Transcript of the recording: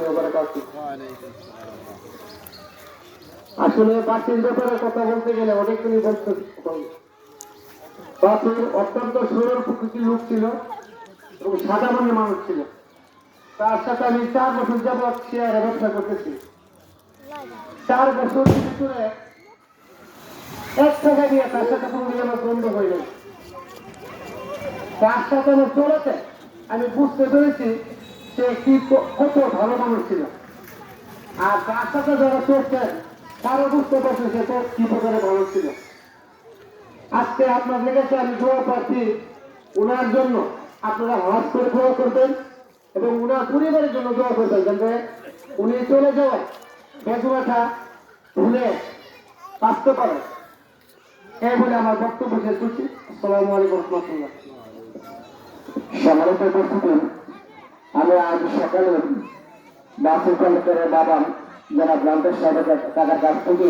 রহমতুল্লাহি ওয়া বারাকাতুহু। আসলে বাসির ব্যাপারে কথা বলতে গেলে অনেকগুলি বলতে হয়। বাসির অত্যন্ত সরল প্রকৃতির লোক ছিল এবং সাদা মনের মানুষ ছিল। তার সাথে আমি 4 বছর যাবৎ শেয়ারে ব্যবসা করতেছি। 4 বছর ভিতরে এক টাকা দিয়ে তার সাথে কোনোদিন আমার বন্ধ হয়ে যায়। তার সাথে আমার চলেছে আমি বুঝতে পেরেছি সে কি কত ভালো মানুষ ছিল। আর তার সাথে যারা চলছে তারও বুঝতে পারছে সে তো কি প্রকারে ভালো ছিল। আজকে আপনাদের কাছে আমি দোয়া পাচ্ছি ওনার জন্য, আপনারা হজ করে দোয়া করবেন এবং ওনার পরিবারের জন্য দোয়া করবেন, যাতে উনি চলে যাওয়ায় বেদনাটা ভুলে বাঁচতে পারেন। এই বলে আমার বক্তব্য শেষ করছি। আসসালামু আলাইকুম রহমতুল্লাহ। সম্মানিত উপস্থিতি, আমি আজ সকালে বাসের কন্ডাক্টরের বাবা যারা গ্রান্তের সাহেবের কাছ থেকে